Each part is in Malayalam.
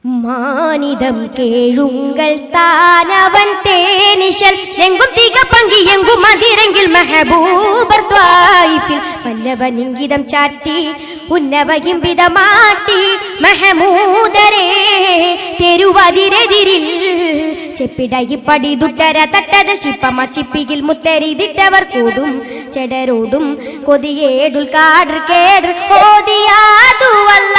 மானிதம் கேளுங்கள் தானவன் தேனிஷல் எங்கும் திக பங்கி எங்கும் மதிரங்கில் மெஹபூபர் த்வாயிஃபில் மன்னவன் இங்கிதம் சாட்டி ഉന്നവയും വിധമാട്ടി മെഹമൂദരേ തെരുവതിരെതിരിൽ ചെപ്പിടയിപ്പടി ദുട്ടര തട്ടതൽ ചിപ്പമ ചിപ്പിയിൽ മുത്തരിതിട്ടവർ കൂടും ചെടരോടും കൊതിയേടുൽ കാടർ കേടർ ഓതിയാതുവല്ല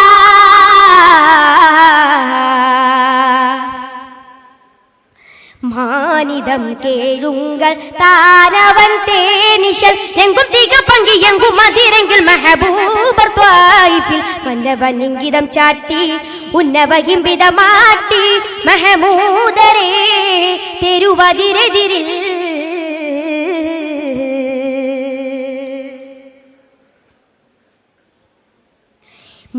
മാനിതം കേഴുങ്ങൾ താനവൻ തേനിശൽ എങ്കും തിക പങ്കി എങ്കും മതിരെങ്കിൽ മെഹബൂബർ ത്വായിഫിൽ മന്നവൻ ഇംഗിതം ചാറ്റി ഉന്നവയും വിധമാട്ടി മെഹമൂദരേ തെരുവതിരെതിരിൽ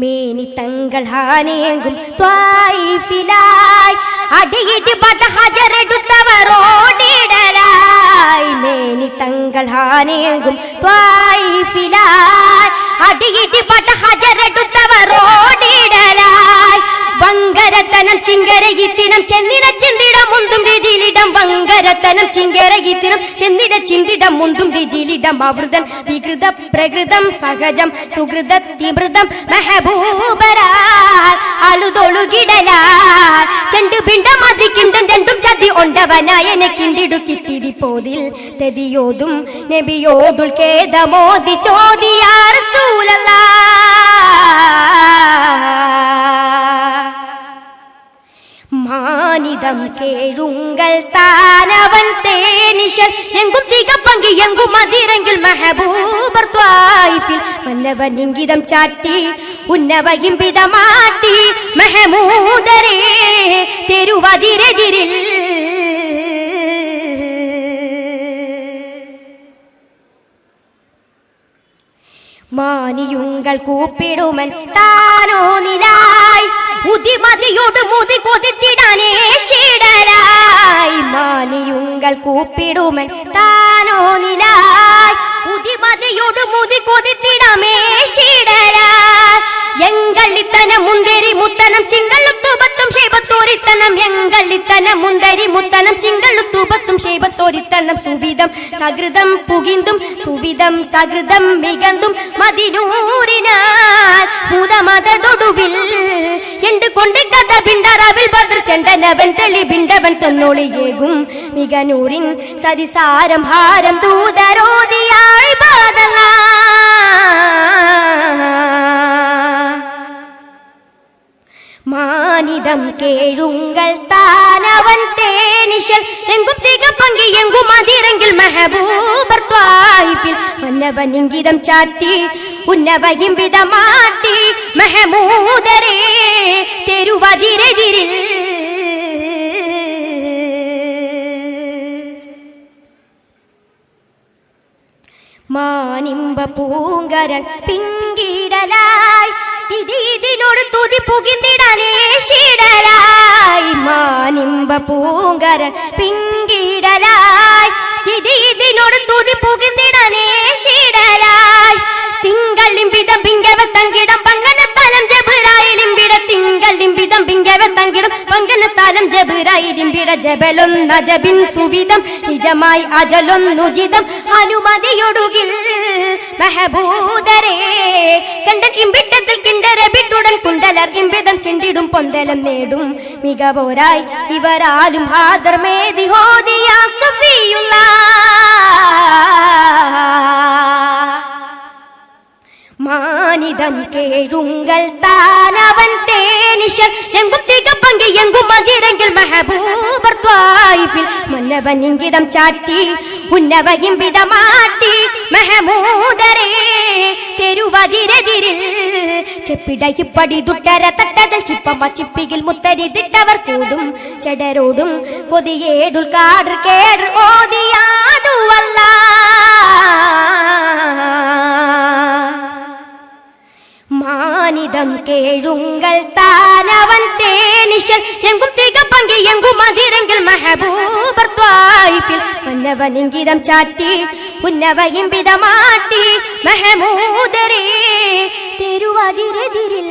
മേനി തങ്ങൾ ഹാനേങ്കും ത്വായിഫിലായി അടിയിടി പട്ട ഹജറെടുത്തവരോടിടലായി മേനി തങ്ങൾ ഹാനേങ്കും ത്വായിഫിലായി അടിയിടി പട്ട ഹജറെടുത്തവരോടിടലായി വങ്കരത്തനം ചിങ്കരയിത്തിനം ചെന്നിട ചിന്തിടം മുന്തും രുചിലിടം വങ്കരത്തനം ചിങ്കരയിത്തിനം ചെന്നിട ചിന്തിടം മുന്തും രുചിലിടം അവൃതം വികൃത പ്രകൃതം സഹജം സുഹൃത തിമൃതം മെഹബൂബരാൽ അളുതൊളുകിടലാൽ ചെണ്ടു പിണ്ടം അതിക്കിണ്ടം രണ്ടും ചതി ഒണ്ടവനായനെ കിണ്ടിടുക്കിത്തിരി പോതിൽ തെതിയോതും നബിയോടുൽ കേദമോദി ചോദിയാ റസൂലല്ലാഹ് മാനിതം കേഴുങ്ങൾ താനവൻ തേനിശൽ എങ്കും തിക പങ്കി എങ്കും മതിരെങ്കിൽ മെഹബൂബർ ത്വായിഫിൽ മന്നവൻ ഇംഗിതം ചാറ്റി ഉന്നവയും വിധമാട്ടി മെഹമൂദരേ തെരുവതിരെതിരിൽ മാനിയുങ്ങൾ കൂപ്പിടുമൻ താനോ നിലായി ഉതിമതിയോട് മുതി കൊതിത്തിടാനേ ശീടലായി മാനിയുങ്ങൾ കൂപ്പിടുമൻ താനോ നിലായി ഉതിമതിയോട് മുതി കൊതിത്തിടാമേ ശീടലായി എങ്കളിത്തനം മുന്തിരി മുത്തനം ചിങ്കളുത്തുപത്തും ശേപത്തോരിത്തനം എങ്കളിത്തനം മുന്തിരി മുത്തനം ചിങ്കളുത്തുപത്തും ശേപത്തോരിത്തനം സുവിധം സകൃതം പുകിന്തും സുവിധം സകൃതം മികന്തും മദിനൂരിനാൽ ഭൂതമതൊടുവിൽ എണ്ട് കൊണ്ട് കഥ ബിണ്ടറവിൽ ബദർ ചെണ്ടനവൻ തെളി ബിണ്ടവൻ തൊന്നൊളിയേകും മികനൂരിൻ സതിസാരം ഹാരം ദൂതരോദിയായി ബാദല മാനിതം കേഴുങ്ങൾ താനവൻ തേനിശൽ എങ്കും തിക പങ്കി എങ്കും മതിരെങ്കിൽ മെഹബൂബർ ത്വായിഫിൽ മന്നവൻ ഇംഗിതം ചാറ്റി ഉന്നവയും വിധമാട്ടി മെഹമൂദരേ തെരുവതിരെതിരിൽ മാനിമ്പ പൂങ്കരൻ പിങ്കിടലായി തിതിനോട് തുതി പുകിന്തിടാനേ ശീടലായി മാനിമ്പ പൂങ്കരൻ പിങ്കിടലായി തിതിനോട് തുതി പുകിന്തിടാനേ ശീടലായി തിങ്കളിംബിതം പിങ്കവ തങ്കിടം പങ്കനത്താലം ജബിറായിലിംബിട തിങ്കളിംബിതം പിങ്കവ തങ്കിടം പങ്കനത്താലം ജബിറായിലിംബിട ജബലൊന്ന ജബിൻ സുവിധം നിജമായി അജലൊന്നുജിതം അനുമതിയൊടുകിൽ മെഹബൂദരേ കണ്ടൻ ഇമ്പിട്ടത്തിൽ കിണ്ടരബിട്ടുടൻ കുണ്ടലർ ഇമ്പിതം ചെണ്ടിടും പൊന്തലം നേടും മികവോരായി ഇവരാലും ഹാദർ മേദി ഹോദിയാ സഫിയുല്ലാഹ് മാനിതം കേഴുങ്ങൾ താനവൻ തേനിശൽ എങ്കും തിക പങ്കി എങ്കും മതിരെങ്കിൽ മെഹബൂബർ ത്വായിഫിൽ മന്നവൻ ഇംഗിതം ചാറ്റി ഉന്നവയും വിധമാട്ടി മെഹമൂദരേ തെരുവതിരെതിരിൽ ചെപ്പിടയിപ്പടി ദുട്ടര തട്ടതൽ ചിപ്പമ ചിപ്പിയിൽ മുത്തരിതിട്ടവർ കൂടും ചെടരോടും കൊതിയേടുൽ കാടർ കേടർ ഓതിയാതുവല്ല മാനിതം കേഴുങ്ങൾ താനവൻ തേനിശൽ എങ്കും തിക പങ്കി എങ്കും മതിരെങ്കിൽ മെഹബൂബർ ത്വായിഫിൽ മന്നവൻ ഇംഗിതം ചാറ്റി ഉന്നവയും വിധമാട്ടി മെഹമൂദരേ തെരുവതിരെതിരിൽ